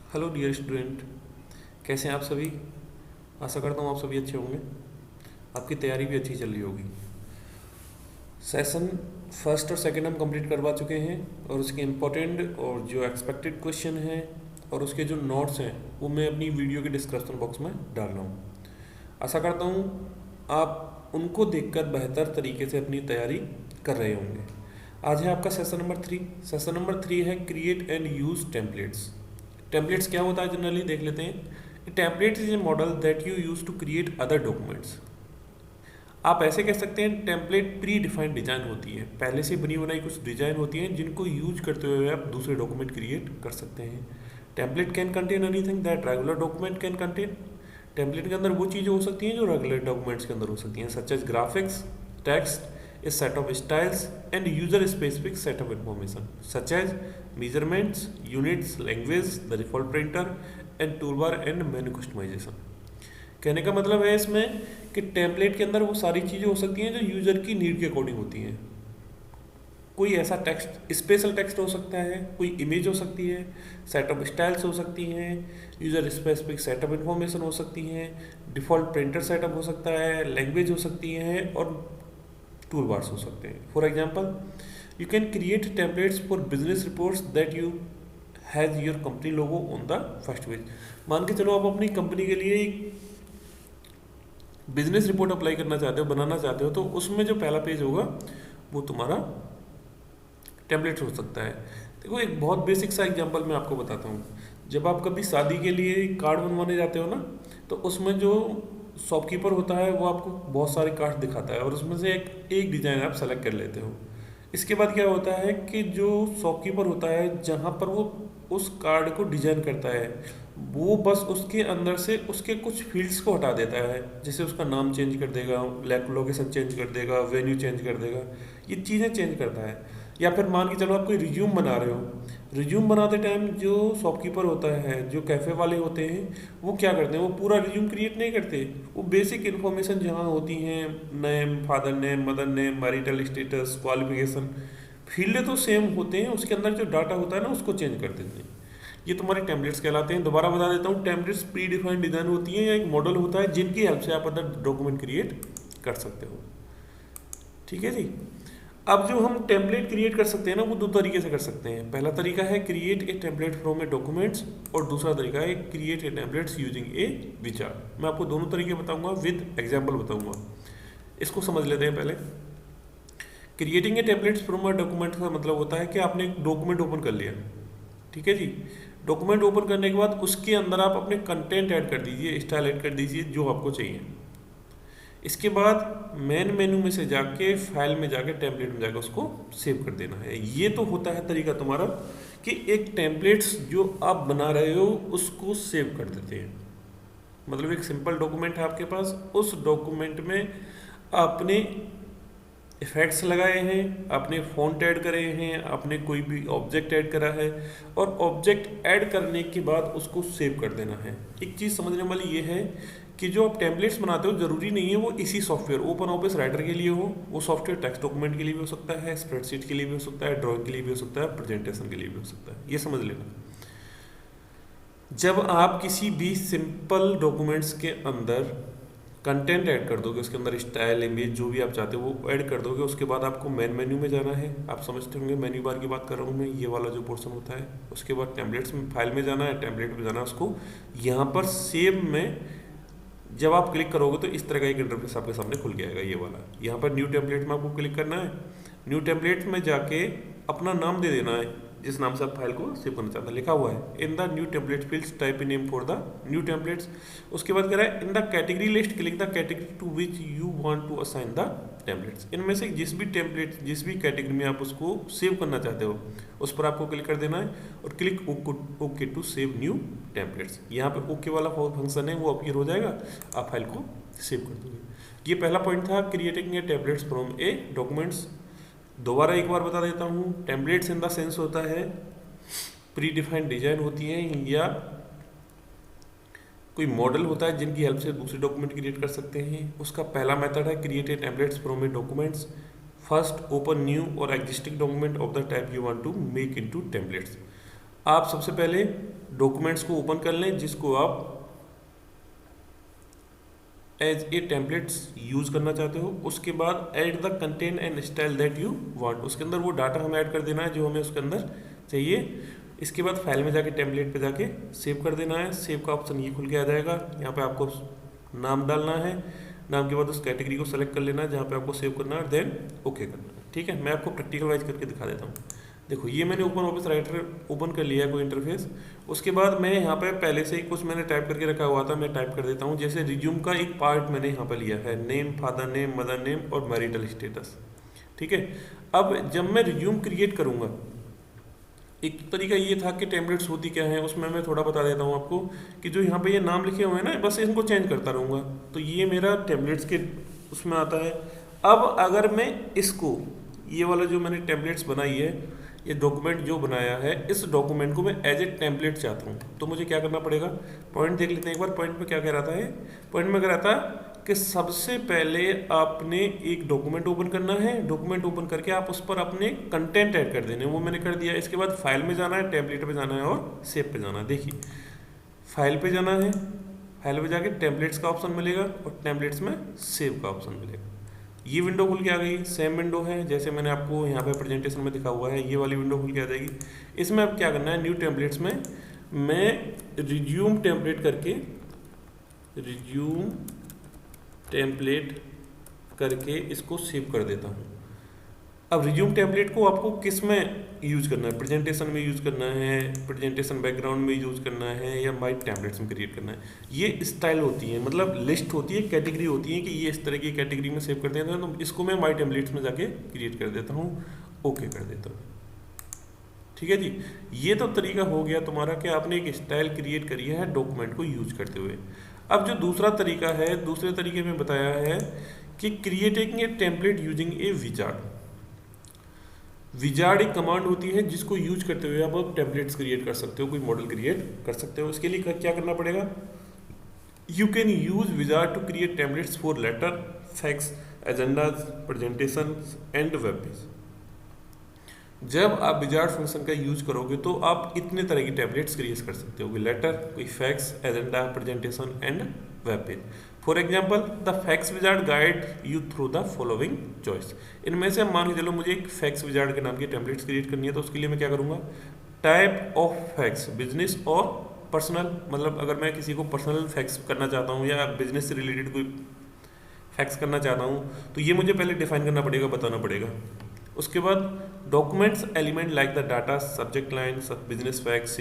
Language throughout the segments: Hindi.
हेलो डियर स्टूडेंट, कैसे हैं आप सभी। आशा करता हूँ आप सभी अच्छे होंगे। आपकी तैयारी भी अच्छी चल रही होगी। सेशन फर्स्ट और सेकंड हम कंप्लीट करवा चुके हैं और उसके इम्पोर्टेंट और जो एक्सपेक्टेड क्वेश्चन हैं और उसके जो नोट्स हैं वो मैं अपनी वीडियो के डिस्क्रिप्शन बॉक्स में डाल रहा हूँ। आशा करता हूँ आप उनको देखकर बेहतर तरीके से अपनी तैयारी कर रहे होंगे। आज है आपका सेशन नंबर 3। सेशन नंबर 3 है create and use templates. Templates क्या होता है जनरली देख लेते हैं। Templates is a model that you use to create other documents. आप ऐसे कह सकते हैं टेम्पलेट प्री डिफाइंड डिजाइन होती है, पहले से बनी बनाई कुछ डिजाइन होती हैं जिनको यूज करते हुए आप दूसरे डॉक्यूमेंट क्रिएट कर सकते हैं। Template can contain anything that regular document can contain. Template के अंदर वो चीज़ें हो सकती हैं जो रेगुलर डॉक्यूमेंट्स के अंदर हो सकती हैं, such as graphics, text, a set of styles and user specific set of information such as measurements, units, language, the default printer and toolbar and menu customization। कहने का मतलब है इसमें कि टेम्पलेट के अंदर वो सारी चीज़ें हो सकती हैं जो यूज़र की नीड के अकॉर्डिंग होती हैं। कोई ऐसा टेक्स्ट, स्पेशल टेक्स्ट हो सकता है, कोई इमेज हो सकती है, सेट ऑफ स्टाइल्स हो सकती हैं, user specific set of information हो सकती हैं, डिफ़ॉल्ट प्रिंटर सेटअप हो सकता है, लैंग्वेज हो सकती है और टूल बार्स हो सकते हैं। For example, you can create templates for business reports that you has your company logo on the first page. मान के चलो आप अपनी कंपनी के लिए एक बिजनेस रिपोर्ट अप्लाई करना चाहते हो, बनाना चाहते हो, तो उसमें जो पहला पेज होगा वो तुम्हारा टेम्पलेट हो सकता है। देखो एक बहुत बेसिक सा एग्जांपल मैं आपको बताता हूँ। जब आप कभी शादी के लिए कार्ड बनवाने जाते हो ना, तो उसमें जो शॉपकीपर होता है वो आपको बहुत सारे कार्ड दिखाता है और उसमें से एक डिज़ाइन आप सेलेक्ट कर लेते हो। इसके बाद क्या होता है कि जो शॉपकीपर होता है जहाँ पर वो उस कार्ड को डिजाइन करता है, वो बस उसके अंदर से उसके कुछ फील्ड्स को हटा देता है, जैसे उसका नाम चेंज कर देगा, लोकेशन चेंज कर देगा, वेन्यू चेंज कर देगा, ये चीज़ें चेंज करता है। या फिर मान के चलो आप कोई रिज्यूम बना रहे हो, रिज्यूम बनाते टाइम जो शॉपकीपर होता है, जो कैफ़े वाले होते हैं, वो क्या करते हैं, वो पूरा रिज्यूम क्रिएट नहीं करते। वो बेसिक इन्फॉर्मेशन जहाँ होती हैं, name, father name, mother name, marital status, qualification, field तो सेम होते हैं, उसके अंदर जो डाटा होता है ना उसको चेंज कर देते हैं। ये तुम्हारे टेम्पलेट्स कहलाते हैं। दोबारा बता देता हूँ, टेम्पलेट्स प्री डिफाइंड डिज़ाइन होती है या एक मॉडल होता है जिनकी हेल्प से आप अदर डॉक्यूमेंट क्रिएट कर सकते हो। ठीक है जी। अब जो हम टेम्पलेट क्रिएट कर सकते हैं ना, वो दो तरीके से कर सकते हैं। पहला तरीका है create A template from a documents और दूसरा तरीका है क्रिएट ए टेम्पलेट्स यूजिंग ए विचार। मैं आपको दोनों तरीके बताऊंगा, विद एग्जांपल बताऊंगा। इसको समझ लेते हैं पहले। Creating a templates from a document का मतलब होता है कि आपने एक डॉक्यूमेंट ओपन कर लिया, ठीक है जी। डॉक्यूमेंट ओपन करने के बाद उसके अंदर आप अपने कंटेंट ऐड कर दीजिए, स्टाइल ऐड कर दीजिए जो आपको चाहिए। इसके बाद मेन मेनू में से जाके फाइल में जाके टेम्पलेट में जाके उसको सेव कर देना है। ये तो होता है तरीका तुम्हारा कि एक टेम्पलेट्स जो आप बना रहे हो उसको सेव कर देते हैं। मतलब एक सिंपल डॉक्यूमेंट है आपके पास, उस डॉक्यूमेंट में आपने इफेक्ट्स लगाए हैं, आपने फॉन्ट ऐड करे हैं, आपने कोई भी ऑब्जेक्ट ऐड करा है और ऑब्जेक्ट ऐड करने के बाद उसको सेव कर देना है। एक चीज़ समझने वाली ये है कि जो आप टेम्पलेट्स बनाते हो ज़रूरी नहीं है वो इसी सॉफ्टवेयर ओपन ऑफिस राइटर के लिए हो, वो सॉफ्टवेयर टेक्स्ट डॉक्यूमेंट के लिए भी हो सकता है, स्प्रेडशीट के लिए भी हो सकता है, ड्राइंग के लिए भी हो सकता है, प्रेजेंटेशन के लिए भी हो सकता है। ये समझ लेना। जब आप किसी भी सिंपल डॉक्यूमेंट्स के अंदर कंटेंट ऐड कर दोगे, उसके अंदर स्टाइल, इमेज जो भी आप चाहते हो वो ऐड कर दोगे, उसके बाद आपको मेन मेन्यू में जाना है। आप समझते होंगे मेन्यू बार की बात कर रहा हूँ मैं, ये वाला जो पोर्शन होता है। उसके बाद टेम्पलेट्स में फाइल में जाना है, टेम्पलेट में जाना है, उसको यहाँ पर सेव में जब आप क्लिक करोगे तो इस तरह का एक इंटरफेस आपके सामने खुल जाएगा, ये वाला। यहाँ पर न्यू टेम्पलेट में आपको क्लिक करना है। न्यू टेम्पलेट में जाके अपना नाम दे देना है जिस नाम से आप फाइल को सेव करना चाहते हैं। लिखा हुआ है in the new template fields type a name for the new templates. उसके बाद कह रहा है in the category list click the category to which you want to assign the templates. इनमें से जिस भी टेम्पलेट, जिस भी कैटेगरी में आप उसको सेव करना चाहते हो उस पर आपको क्लिक कर देना है और click okay to save new templates. यहाँ पे ओके वाला फंक्शन है वो अपीयर हो जाएगा, आप फाइल को सेव कर दोगे। ये पहला पॉइंट था creating a templates from a documents. दोबारा एक बार बता देता हूँ, टेम्पलेट्स इन द सेंस होता है प्री डिफाइंड डिजाइन होती है या कोई मॉडल होता है जिनकी हेल्प से दूसरे डॉक्यूमेंट क्रिएट कर सकते हैं। उसका पहला मेथड है create a templates from a documents. First open new और existing document of the type you want to make into templates. आप सबसे पहले डॉक्यूमेंट्स को ओपन कर लें जिसको आप एज ए टेम्पलेट्स यूज करना चाहते हो। उसके बाद add the content and style that you want, उसके अंदर वो डाटा हमें ऐड कर देना है जो हमें उसके अंदर चाहिए। इसके बाद फाइल में जाके टेम्पलेट पे जाके सेव कर देना है। सेव का ऑप्शन ये खुल के आ जाएगा। यहाँ पे आपको नाम डालना है, नाम के बाद उस कैटेगरी को सेलेक्ट कर लेना है जहाँ पे आपको सेव करना है, देन ओके करना है। ठीक है, मैं आपको प्रैक्टिकल वाइज करके दिखा देता हूँ। देखो ये मैंने ओपन ऑफिस राइटर ओपन कर लिया है कोई इंटरफेस। उसके बाद मैं यहाँ पे पहले से ही कुछ मैंने टाइप करके रखा हुआ था, मैं टाइप कर देता हूँ। जैसे रिज्यूम का एक पार्ट मैंने यहाँ पे लिया है, name, father name, mother name और मैरिटल स्टेटस। ठीक है, अब जब मैं रिज्यूम क्रिएट करूँगा, एक तरीका ये था कि टेम्पलेट्स होती क्या है, उसमें मैं थोड़ा बता देता हूँ आपको कि जो यहाँ पे ये नाम लिखे हुए हैं ना, बस इनको चेंज करता रहूँगा तो ये मेरा टेम्पलेट्स के उसमें आता है। अब अगर मैं इसको, ये वाला जो मैंने टेम्पलेट्स बनाई है, ये डॉक्यूमेंट जो बनाया है, इस डॉक्यूमेंट को मैं एज ए टेम्पलेट चाहता हूँ, तो मुझे क्या करना पड़ेगा। पॉइंट देख लेते हैं एक बार। पॉइंट में क्या कह रहा था, पॉइंट में कह रहा था कि सबसे पहले आपने एक डॉक्यूमेंट ओपन करना है। डॉक्यूमेंट ओपन करके आप उस पर अपने कंटेंट ऐड कर देने, वो मैंने कर दिया। इसके बाद फाइल में जाना है, टेम्पलेट पे जाना है और सेव पे जाना है। देखिए फाइल पे जाना है, फाइल पे जाके टेम्पलेट्स का ऑप्शन मिलेगा और टेम्पलेट्स में सेव का ऑप्शन मिलेगा। ये विंडो खुल के आ गई, सेम विंडो है जैसे मैंने आपको यहाँ पे प्रेजेंटेशन में दिखा हुआ है, ये वाली विंडो खुल के आ जाएगी। इसमें अब क्या करना है, न्यू टेम्पलेट्स में मैं रिज्यूम टेम्पलेट करके, रिज्यूम टेम्पलेट करके इसको सेव कर देता हूँ। अब रिज्यूम टेम्पलेट को आपको किस में यूज करना है, प्रेजेंटेशन में यूज करना है, प्रेजेंटेशन बैकग्राउंड में यूज करना है, या माई टेम्पलेट्स में क्रिएट करना है। ये स्टाइल होती है, मतलब लिस्ट होती है, कैटेगरी होती है कि ये इस तरह की कैटेगरी में सेव करते हैं। तो इसको मैं माई टेम्पलेट्स में जाके क्रिएट कर देता हूँ, ओके कर देता हूँ। ठीक है जी, ये तो तरीका हो गया तुम्हारा कि आपने एक स्टाइल क्रिएट करी है डॉक्यूमेंट को यूज करते हुए। अब जो दूसरा तरीका है, दूसरे तरीके में बताया है कि creating a template using A wizard. Wizard एक कमांड होती है जिसको यूज करते हुए आप टेम्पलेट्स क्रिएट कर सकते हो, कोई मॉडल क्रिएट कर सकते हो। इसके लिए क्या करना पड़ेगा, you can use wizard to create templates for letter, fax, agendas, presentation and web page. जब आप विजार्ड फंक्शन का यूज करोगे तो आप इतने तरह की टेम्पलेट्स क्रिएट कर सकते हो, कोई लेटर, कोई fax, agenda, presentation and web page. For example, the fax wizard guide you through the following choice. इनमें से मान के चलो मुझे एक फैक्स विजार्ड के नाम की टेम्पलेट्स क्रिएट करनी है, तो उसके लिए मैं क्या करूँगा, टाइप ऑफ फैक्स, बिजनेस और पर्सनल। मतलब अगर मैं किसी को पर्सनल फैक्स करना चाहता हूँ या बिजनेस से रिलेटेड कोई फैक्स करना चाहता हूँ, तो ये मुझे पहले डिफाइन करना पड़ेगा, बताना पड़ेगा। उसके बाद documents element like the data, subject line, business fax,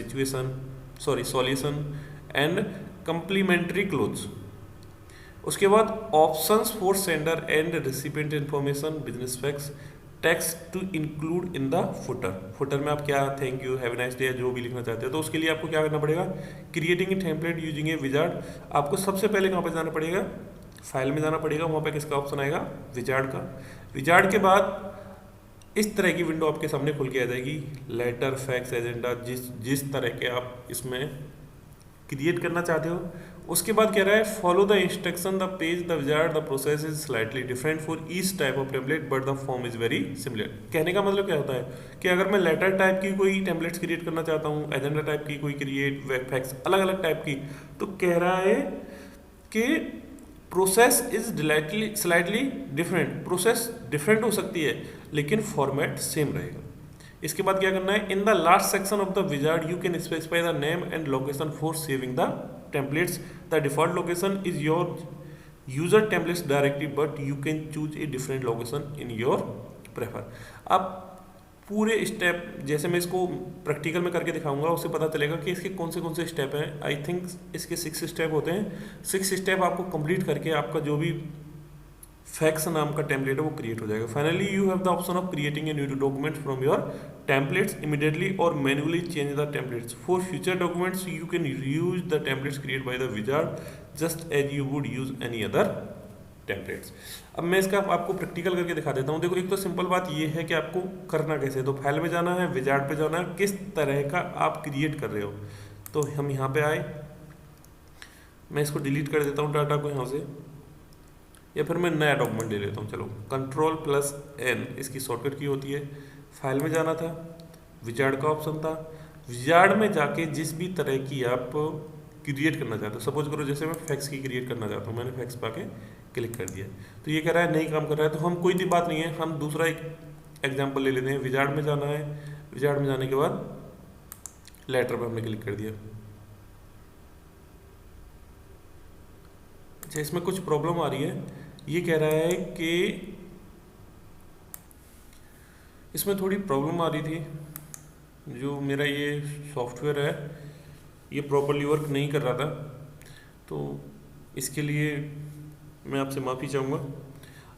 solution and complimentary close. उसके बाद options for sender and recipient information, business fax, text to include in the footer. Footer में आप क्या, thank you, have a nice day, जो भी लिखना चाहते हो, तो उसके लिए आपको क्या करना पड़ेगा, creating a template using A wizard. आपको सबसे पहले कहाँ पे जाना पड़ेगा, फाइल में जाना पड़ेगा, वहाँ पे किसका ऑप्शन आएगा, विजार्ड का। विजार्ड के बाद इस तरह की विंडो आपके सामने खुल के आ जाएगी, लेटर, फैक्स, एजेंडा, जिस तरह के आप इसमें क्रिएट करना चाहते हो। उसके बाद कह रहा है follow the instruction the page the wizard the process is slightly different for each type of template but the form is very similar. कहने का मतलब क्या होता है कि अगर मैं लेटर टाइप की कोई टेम्पलेट्स क्रिएट करना चाहता हूँ, एजेंडा टाइप की कोई क्रिएट, वेब फैक्स, अलग अलग टाइप की, तो कह रहा है कि process is slightly different. Process different हो सकती है लेकिन फॉर्मेट सेम रहेगा। इसके बाद क्या करना है, in the last section of the wizard you can specify the name and location for saving the templates. The default location is your user templates directly but you can choose a different location in your prefer. अब पूरे स्टेप जैसे मैं इसको प्रैक्टिकल में करके दिखाऊंगा, उससे पता चलेगा कि इसके कौन से स्टेप हैं। आई थिंक इसके 6 स्टेप होते हैं। 6 स्टेप आपको कंप्लीट करके आपका जो भी फैक्स नाम का टेम्पलेट है वो क्रिएट हो जाएगा। Finally you have the option of creating a new document from your templates immediately और manually change the templates. For future documents you can use the templates create by the wizard just as you would use any other templates. अब मैं इसका आपको प्रैक्टिकल करके दिखा देता हूँ। देखो एक तो सिंपल बात ये है कि आपको करना कैसे है, तो फाइल में जाना है, विजार्ड पे जाना है, किस तरह का आप क्रिएट कर रहे हो। तो हम यहाँ पे आए, मैं इसको डिलीट कर देता हूँ डाटा को यहाँ से, या फिर मैं नया डॉक्यूमेंट ले लेता हूँ। चलो Ctrl+N इसकी शॉर्टकट की होती है। फाइल में जाना था, विजार्ड का ऑप्शन था, विजार्ड में जाके जिस भी तरह की आप क्रिएट करना चाहते हो, सपोज करो जैसे मैं फैक्स की क्रिएट करना चाहता हूँ, मैंने फैक्स पाके क्लिक कर दिया, तो ये कह रहा है नहीं काम कर रहा है, तो हम कोई भी बात नहीं है, हम दूसरा एक एग्जांपल ले लेते हैं। विजार्ड में जाना है, विजार्ड में जाने के बाद लेटर पे हमने क्लिक कर दिया। अच्छा, इसमें कुछ प्रॉब्लम आ रही है, ये कह रहा है कि इसमें थोड़ी प्रॉब्लम आ रही थी, जो मेरा ये सॉफ्टवेयर है ये प्रॉपरली वर्क नहीं कर रहा था, तो इसके लिए मैं आपसे माफ़ी चाहूँगा।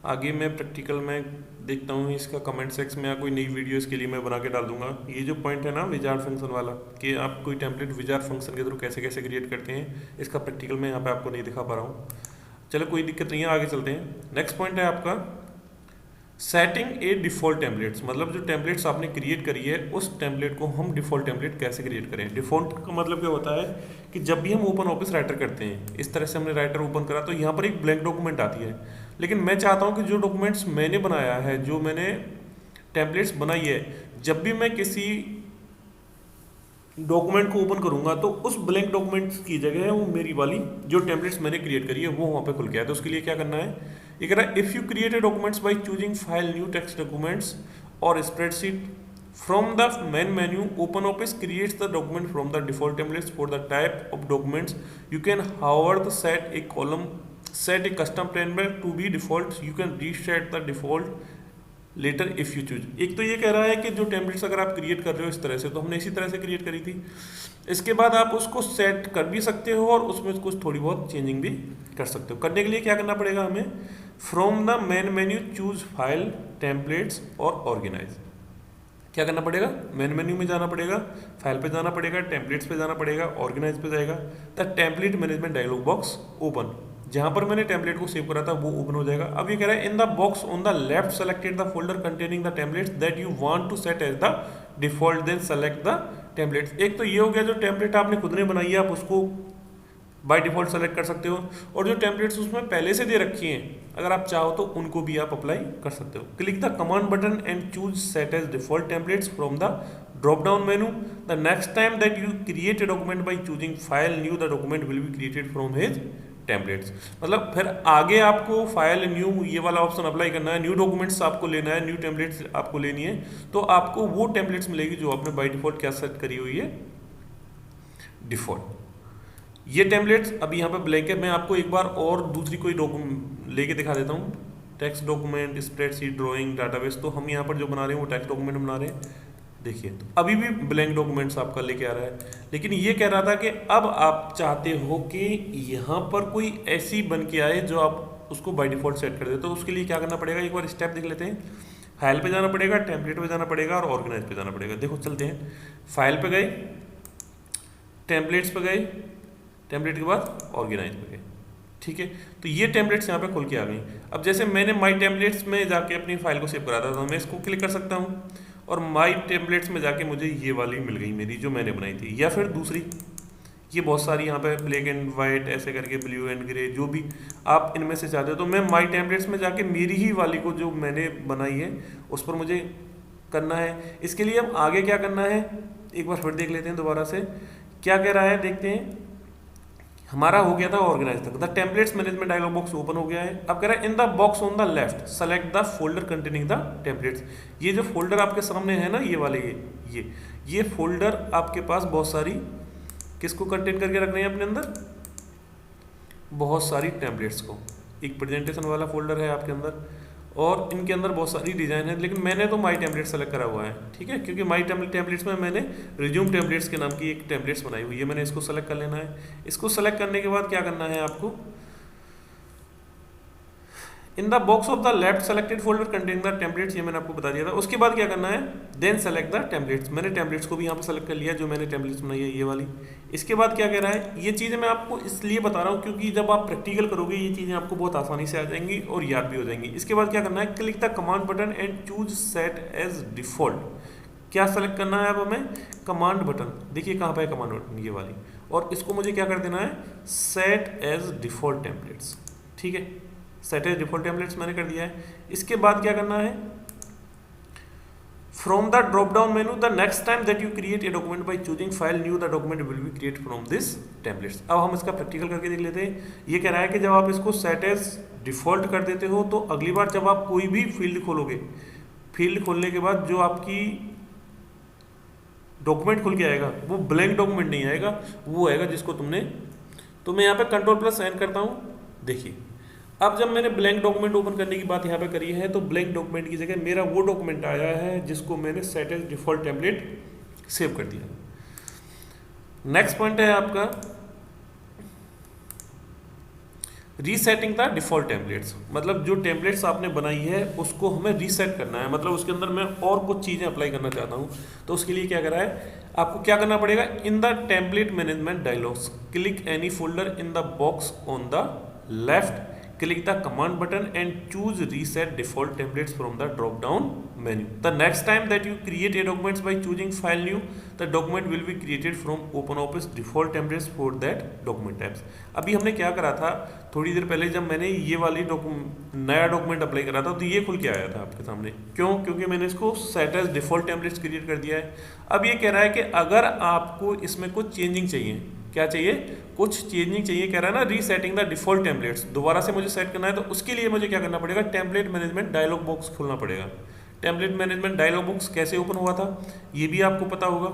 आगे मैं प्रैक्टिकल में देखता हूँ, इसका कमेंट सेक्शन में या कोई नई वीडियो इसके लिए मैं बना के डाल दूंगा। ये जो पॉइंट है ना विजार्ड फंक्शन वाला, कि आप कोई टेम्पलेट विजार्ड फंक्शन के थ्रू कैसे कैसे क्रिएट करते हैं, इसका प्रैक्टिकल मैं यहाँ पे आपको नहीं दिखा पा रहा हूँ। चलो कोई दिक्कत नहीं है, आगे चलते हैं। नेक्स्ट पॉइंट है आपका सेटिंग ए डिफ़ॉल्ट टेम्पलेट्स, मतलब जो टेम्पलेट्स आपने क्रिएट करी है उस टेम्पलेट को हम डिफ़ॉल्ट टेम्पलेट कैसे क्रिएट करें। डिफ़ॉल्ट का मतलब क्या होता है कि जब भी हम ओपन ऑफिस राइटर करते हैं, इस तरह से हमने राइटर ओपन करा तो यहाँ पर एक ब्लैंक डॉक्यूमेंट आती है, लेकिन मैं चाहता हूँ कि जो डॉक्यूमेंट्स मैंने बनाया है, जो मैंने टेम्पलेट्स बनाई है, जब भी मैं किसी डॉक्यूमेंट को ओपन करूंगा तो उस ब्लैंक डॉक्यूमेंट की जगह है वो मेरी वाली जो टेम्पलेट्स मैंने क्रिएट करी है वो वहाँ पे खुल गया है। तो उसके लिए क्या करना है, ये कह रहा है if you create a documents by choosing file new text documents और spreadsheet from the main menu, OpenOffice creates the document from the default templates for the type of documents you can however set a column, set a custom template to be default, you can reset the default later if you choose. एक तो ये कह रहा है कि जो टेम्पलेट्स अगर आप क्रिएट कर रहे हो इस तरह से, तो हमने इसी तरह से क्रिएट करी थी, इसके बाद आप उसको सेट कर भी सकते हो और उसमें कुछ थोड़ी बहुत चेंजिंग भी कर सकते हो। करने के लिए क्या करना पड़ेगा हमें, from the main menu choose file templates और ऑर्गेनाइज। क्या करना पड़ेगा, मेन मेन्यू में जाना पड़ेगा, फाइल पे जाना पड़ेगा, टेम्पलेट्स पे जाना पड़ेगा, ऑर्गेनाइज पे जाएगा, the template management dialog box open, जहां पर मैंने टेम्पलेट को सेव करा था वो ओपन हो जाएगा। अब ये कह रहा है in the box on the left selected the folder containing the templates that you want to set as the default, then select the templates. एक तो ये हो गया जो टेम्पलेट आपने खुद ने बनाई है आप उसको बाय डिफॉल्ट सेलेक्ट कर सकते हो, और जो टेम्पलेट्स उसमें पहले से दे रखी हैं अगर आप चाहो तो उनको भी आप अप्लाई कर सकते हो। Click the command button and choose set as default templates from the drop down menu, the next time that you create a document by choosing file new the document will be created from his templates. मतलब फिर आगे आपको फाइल न्यू ये वाला ऑप्शन अप्लाई करना है, न्यू डॉक्यूमेंट्स आपको लेना है, न्यू टेम्पलेट्स आपको लेनी है, तो आपको वो टेम्पलेट्स मिलेगी जो आपने बाय डिफॉल्ट क्या सेट करी हुई है, डिफॉल्ट। ये टेम्पलेट्स अभी यहाँ पे ब्लैंक है, मैं आपको एक बार और दूसरी कोई डॉक्यूमेंट लेके दिखा देता हूँ, text document, spreadsheet, drawing, database. तो हम यहाँ पर जो बना रहे हैं वो टेक्स्ट डॉक्यूमेंट बना रहे हैं, देखिए तो अभी भी ब्लैंक डॉक्यूमेंट्स आपका लेके आ रहा है, लेकिन ये कह रहा था कि अब आप चाहते हो कि यहाँ पर कोई ऐसी बन के आए जो आप उसको बाय डिफॉल्ट सेट कर दे। तो उसके लिए क्या करना पड़ेगा, एक बार स्टेप देख लेते हैं। फाइल पे जाना पड़ेगा, टेम्पलेट पे जाना पड़ेगा और ऑर्गेनाइज पे जाना पड़ेगा। देखो चलते हैं, फाइल पे गए, टेम्पलेट्स पे गए, टेम्पलेट के बाद ऑर्गेनाइज पे गए, ठीक है। तो ये टेम्पलेट्स यहाँ पे खुल के आ गई। अब जैसे मैंने माई टेम्पलेट्स में जाके अपनी फाइल को सेव करा था, तो मैं इसको क्लिक कर सकता हूँ और माई टेम्पलेट्स में जाके मुझे ये वाली मिल गई मेरी जो मैंने बनाई थी, या फिर दूसरी, ये बहुत सारी यहाँ पे ब्लैक एंड वाइट ऐसे करके ब्लू एंड ग्रे, जो भी आप इनमें से चाहते हो। तो मैं माई टेम्पलेट्स में जाके मेरी ही वाली को जो मैंने बनाई है उस पर मुझे करना है। इसके लिए अब आगे क्या करना है एक बार फिर देख लेते हैं दोबारा से, क्या कह रहा है देखते हैं। हमारा हो गया था ऑर्गेनाइज तक, the templates management dialog box open हो गया है। अब कह रहा है in the box on the left select the folder containing the templates. ये जो फोल्डर आपके सामने है ना, ये वाले ये फोल्डर आपके पास बहुत सारी किसको कंटेन करके रखने हैं अपने अंदर, बहुत सारी टेम्पलेट्स को। एक प्रेजेंटेशन वाला फोल्डर है आपके अंदर और इनके अंदर बहुत सारी डिजाइन है, लेकिन मैंने तो माई टेम्पलेट सेलेक्ट करा हुआ है, ठीक है, क्योंकि माई टेम्पलेट्स में मैंने रिज्यूम टेम्पलेट्स के नाम की एक टेम्पलेट्स बनाई हुई है, मैंने इसको सेलेक्ट कर लेना है। इसको सेलेक्ट करने के बाद क्या करना है आपको, इन the box of the left selected folder containing the templates, ये मैंने आपको बता दिया था। उसके बाद क्या करना है, देन सेलेक्ट द टेम्पलेट्स, मैंने टेम्पलेट्स को भी यहाँ पर सेलेक्ट कर लिया जो मैंने टेम्पलेट्स बनाई है ये वाली। इसके बाद क्या कह रहा है, ये चीज़ें मैं आपको इसलिए बता रहा हूँ क्योंकि जब आप प्रैक्टिकल करोगे ये चीज़ें आपको बहुत आसानी से आ जाएंगी और याद भी हो जाएंगी। इसके बाद क्या करना है, click the command button and choose set as default. क्या सेलेक्ट करना है अब हमें, कमांड बटन, देखिए कहाँ पे है कमांड बटन, ये वाली, और इसको मुझे क्या कर देना है, सेट एज डिफॉल्ट टेम्पलेट्स, ठीक है, सेट एज डिफॉल्ट टेम्पलेट्स मैंने कर दिया है। इसके बाद क्या करना है, From the drop down menu, the next time that you create a document by choosing file new, the document will be created from this templates. अब हम इसका प्रैक्टिकल करके देख लेते हैं। ये कह रहा है कि जब आप इसको सेट एज डिफॉल्ट कर देते हो तो अगली बार जब आप कोई भी फील्ड खोलोगे, फील्ड खोलने के बाद जो आपकी डॉक्यूमेंट खुल के आएगा वो ब्लैंक डॉक्यूमेंट नहीं आएगा, वो आएगा जिसको तुमने, तो मैं यहाँ पे Ctrl+N करता हूँ। देखिए अब जब मैंने ब्लैंक डॉक्यूमेंट ओपन करने की बात यहाँ पे करी है तो ब्लैंक डॉक्यूमेंट की जगह मेरा वो डॉक्यूमेंट आया है जिसको मैंने set as default template save कर दिया। नेक्स्ट पॉइंट है आपका रीसेटिंग द डिफॉल्ट टेम्पलेट्स, मतलब जो टेम्पलेट्स आपने बनाई है उसको हमें रीसेट करना है, मतलब उसके अंदर मैं और कुछ चीज़ें अप्लाई करना चाहता हूँ। तो उसके लिए क्या कर रहा है, आपको क्या करना पड़ेगा, in the template management dialogues click any folder in the box on the left, click the command button and choose reset default templates from the drop down menu. The next time that you create a document by choosing file new, the document will be created from OpenOffice default templates for that document types. अभी हमने क्या करा था, थोड़ी देर पहले जब मैंने ये वाली नया डॉक्यूमेंट अप्लाई करा था तो ये खुल के आया था आपके सामने, क्यों, क्योंकि मैंने इसको set as default templates create कर दिया है। अब ये कह रहा है कि अगर आपको इसमें कुछ चेंजिंग चाहिए, क्या चाहिए, कुछ चेंजिंग चाहिए, कह रहा है ना रीसेटिंग द डिफॉल्ट टेम्पलेट्स, दोबारा से मुझे सेट करना है तो उसके लिए मुझे क्या करना पड़ेगा, टेम्पलेट मैनेजमेंट डायलॉग बॉक्स खोलना पड़ेगा। टेम्पलेट मैनेजमेंट डायलॉग बॉक्स कैसे ओपन हुआ था ये भी आपको पता होगा।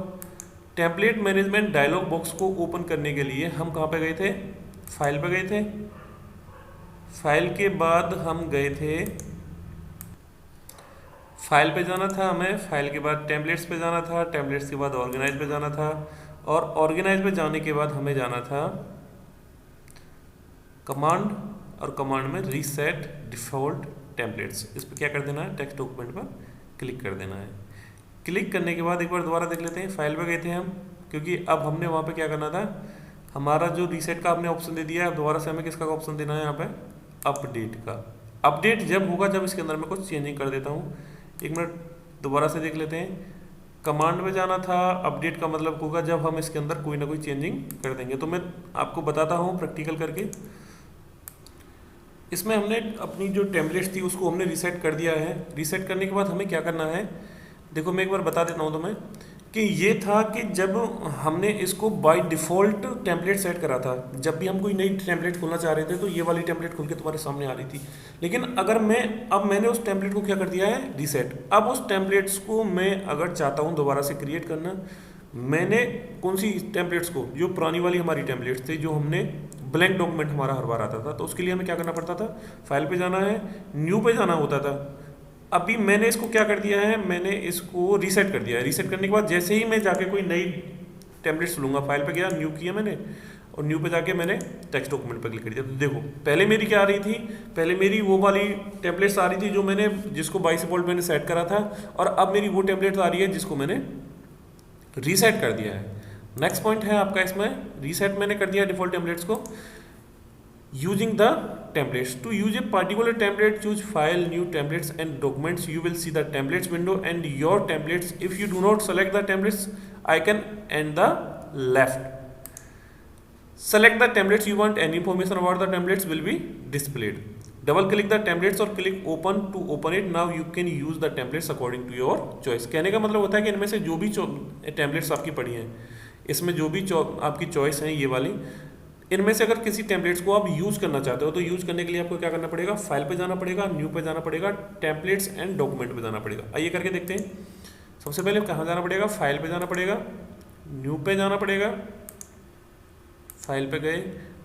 टेम्पलेट मैनेजमेंट डायलॉग बॉक्स को ओपन करने के लिए हम कहाँ पे गए थे, फाइल पे गए थे, फाइल के बाद हम गए थे, फाइल पे जाना था हमें, फाइल के बाद टेम्पलेट्स पे जाना था, टेम्पलेट्स के बाद ऑर्गेनाइज पे जाना था, और ऑर्गेनाइज पे जाने के बाद हमें जाना था कमांड, और कमांड में रीसेट डिफॉल्ट टेम्पलेट्स, इस पर क्या कर देना है, टेक्स्ट डॉक्यूमेंट पर क्लिक कर देना है। क्लिक करने के बाद एक बार दोबारा देख लेते हैं, फाइल पे गए थे हम, क्योंकि अब हमने वहाँ पे क्या करना था, हमारा जो रीसेट का आपने ऑप्शन दे दिया है, अब दोबारा से हमें किसका ऑप्शन देना है यहाँ पे, अपडेट का। अपडेट जब होगा जब इसके अंदर मैं कुछ चेंजिंग कर देता हूँ। एक मिनट दोबारा से देख लेते हैं, कमांड में जाना था, अपडेट का मतलब होगा जब हम इसके अंदर कोई ना कोई चेंजिंग कर देंगे। तो मैं आपको बताता हूँ प्रैक्टिकल करके, इसमें हमने अपनी जो टेम्पलेट्स थी उसको हमने रीसेट कर दिया है। रीसेट करने के बाद हमें क्या करना है, देखो मैं एक बार बता देता हूँ तुम्हें कि ये था कि जब हमने इसको बाय डिफ़ॉल्ट टेम्पलेट सेट करा था, जब भी हम कोई नई टेम्पलेट खोलना चाह रहे थे तो ये वाली टेम्पलेट खुल के तुम्हारे सामने आ रही थी। लेकिन अगर मैंने उस टेम्पलेट को क्या कर दिया है, रीसेट। अब उस टेम्पलेट्स को मैं अगर चाहता हूँ दोबारा से क्रिएट करना, मैंने कौन सी टेम्पलेट्स को, जो पुरानी वाली हमारी टेम्पलेट्स थी, जो हमने ब्लैंक डॉक्यूमेंट हमारा हर बार आता था, तो उसके लिए हमें क्या करना पड़ता था, फाइल पे जाना है, न्यू पे जाना होता था। अभी मैंने इसको क्या कर दिया है, मैंने इसको रीसेट कर दिया है। रीसेट करने के बाद जैसे ही मैं जाके कोई नई टेम्पलेट्स लूँगा, फाइल पे गया, न्यू किया मैंने, और न्यू पे जाके मैंने टेक्स्ट डॉक्यूमेंट पर क्लिक कर दिया। तो देखो पहले मेरी क्या आ रही थी, पहले मेरी वो वाली टेम्पलेट्स आ रही थी जो मैंने, जिसको बाय डिफ़ॉल्ट मैंने सेट करा था, और अब मेरी वो टेम्पलेट्स आ रही है जिसको मैंने रीसेट कर दिया है। नेक्स्ट पॉइंट है आपका इसमें, रीसेट मैंने कर दिया डिफ़ॉल्ट टेम्पलेट्स को। Using the templates, to use a particular template, choose file, new templates and documents. You will see the templates window and your templates. If you do not select the templates icon and the left, select the templates you want, any information about the templates will be displayed. Double click the templates or click open to open it. Now you can use the templates according to your choice. कहने का मतलब होता है कि इनमें से जो भी templates आपकी पड़ी हैं, इसमें जो भी आपकी choice है ये वाली, इनमें से अगर किसी टेम्पलेट्स को आप यूज़ करना चाहते हो तो यूज़ करने के लिए आपको क्या करना पड़ेगा, फाइल पे जाना पड़ेगा, न्यू पे जाना पड़ेगा, टेम्पलेट्स एंड डॉक्यूमेंट पे जाना पड़ेगा। आइए करके देखते हैं। सबसे पहले कहाँ जाना पड़ेगा, फाइल पे जाना पड़ेगा, न्यू पे जाना पड़ेगा, फाइल पे गए,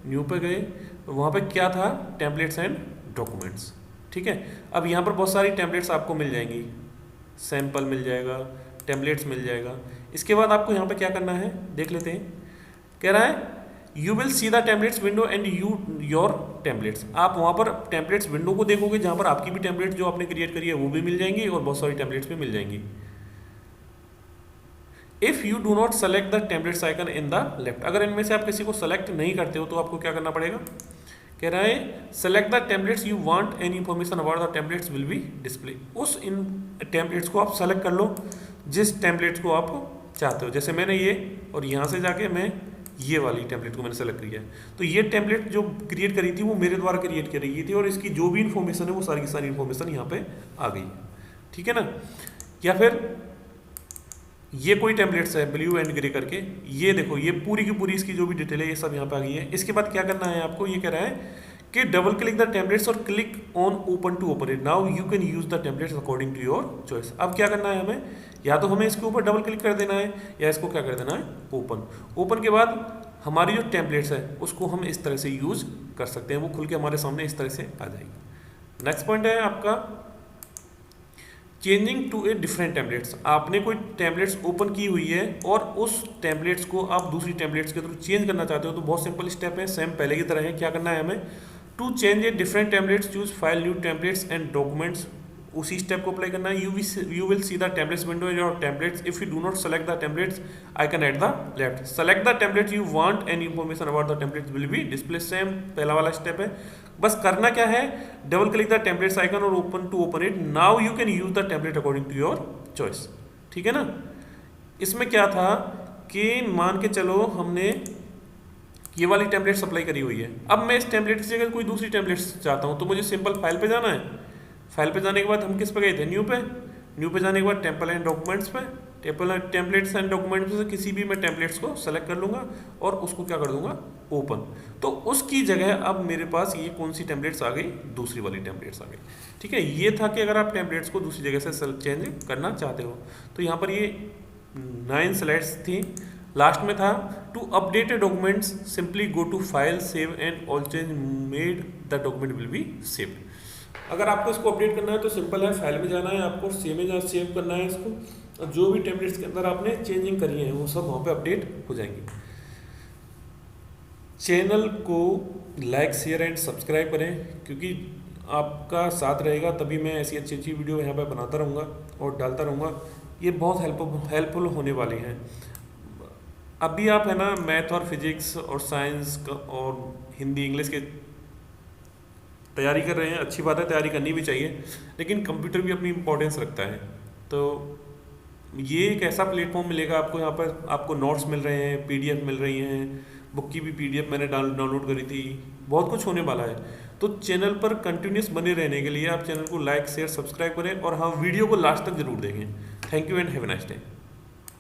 न्यू पे गए, तो वहाँ पे क्या था, टेम्पलेट्स एंड डॉक्यूमेंट्स। ठीक है, अब यहाँ पर बहुत सारी टेम्पलेट्स आपको मिल जाएंगी, सैम्पल मिल जाएगा, टेम्पलेट्स मिल जाएगा। इसके बाद आपको यहाँ पर क्या करना है, देख लेते हैं। कह रहा है You will see the templates window and your templates. आप वहाँ पर templates window को देखोगे जहाँ पर आपकी भी templates जो आपने क्रिएट करी है वो भी मिल जाएंगी और बहुत सारी templates भी मिल जाएंगी। If you do not select the templates icon in the left, अगर इनमें से आप किसी को select नहीं करते हो तो आपको क्या करना पड़ेगा, कह रहा है select the templates you want, any information about the templates will be display. उस इन templates को आप select कर लो जिस templates को आप चाहते हो। जैसे मैंने ये, और यहाँ से जाके मैं ये वाली टेम्पलेट को मैंने सेलेक्ट किया है, तो ये टेम्पलेट जो क्रिएट करी थी वो मेरे द्वारा क्रिएट करी गई थी, और इसकी जो भी इन्फॉर्मेशन है वो सारी की सारी इन्फॉर्मेशन यहाँ पे आ गई। ठीक है ना। या फिर ये कोई टेम्पलेट्स है ब्लू एंड ग्रे करके, ये देखो ये पूरी की पूरी इसकी जो भी डिटेल है ये सब यहाँ पे आ गई है। इसके बाद क्या करना है आपको, ये कह रहा है कि डबल क्लिक द टेम्पलेट्स और click on open to open it, now you can use the templates according to your choice. अब क्या करना है हमें, या तो हमें इसके ऊपर डबल क्लिक कर देना है या इसको क्या कर देना है ओपन। ओपन के बाद हमारी जो टेम्पलेट्स है उसको हम इस तरह से यूज कर सकते हैं, वो खुल के हमारे सामने इस तरह से आ जाएगी। नेक्स्ट पॉइंट है आपका changing to a different templates. आपने कोई टेम्पलेट्स ओपन की हुई है और उस टेम्पलेट्स को आप दूसरी टेम्पलेट्स के थ्रू चेंज करना चाहते हो, तो बहुत सिंपल स्टेप है, सेम पहले की तरह है। क्या करना है हमें, to change a different templates choose file new templates and documents, उसी स्टेप को अप्लाई करना है। You will see the templates window in your templates, if you do not select the templates icon at the left, select the template you want and information about the templates will be display. Same पहला वाला स्टेप है, बस करना क्या है, double click the templates icon और open to open it, now you can use the template according to your choice. ठीक है ना। इसमें क्या था कि मान के चलो हमने ये वाली टेम्पलेट्स अप्लाई करी हुई है, अब मैं इस टेम्पलेट की जगह कोई दूसरी टेम्पलेट्स चाहता हूँ, तो मुझे सिंपल फाइल पे जाना है। फाइल पे जाने के बाद हम किस पे गए थे, न्यू पे। न्यू पे जाने के बाद टेम्पल एंड डॉक्यूमेंट्स पे, टेम्पलेट्स एंड डॉक्यूमेंट्स से किसी भी मैं टेम्पलेट्स को सेलेक्ट कर लूँगा और उसको क्या कर दूंगा ओपन। तो उसकी जगह अब मेरे पास ये कौन सी टेम्पलेट्स आ गई, दूसरी वाली टेम्पलेट्स आ गई। ठीक है, ये था कि अगर आप टेम्पलेट्स को दूसरी जगह से चेंज करना चाहते हो। तो यहाँ पर ये 9 स्लाइड्स थी, लास्ट में था to update documents simply go to file save and all change made the document will be saved. अगर आपको इसको अपडेट करना है तो सिंपल है, फाइल में जाना है आपको, सेव करना है इसको, और जो भी टेम्पलेट्स के अंदर आपने चेंजिंग करी है वो सब वहाँ पे अपडेट हो जाएंगी। चैनल को लाइक शेयर एंड सब्सक्राइब करें, क्योंकि आपका साथ रहेगा तभी मैं ऐसी अच्छी अच्छी वीडियो यहाँ पर बनाता रहूँगा और डालता रहूँगा। ये बहुत हेल्पफुल होने वाली हैं। अभी आप है ना मैथ और फिजिक्स और साइंस और हिंदी इंग्लिश के तैयारी कर रहे हैं, अच्छी बात है, तैयारी करनी भी चाहिए, लेकिन कंप्यूटर भी अपनी इंपॉर्टेंस रखता है। तो ये एक ऐसा प्लेटफॉर्म मिलेगा आपको, यहाँ पर आपको नोट्स मिल रहे हैं, पीडीएफ मिल रही हैं, बुक की भी पीडीएफ मैंने डाउनलोड करी थी, बहुत कुछ होने वाला है। तो चैनल पर कंटिन्यूस बने रहने के लिए आप चैनल को लाइक शेयर सब्सक्राइब करें और हाँ वीडियो को लास्ट तक जरूर देखें। Thank you and have a nice day.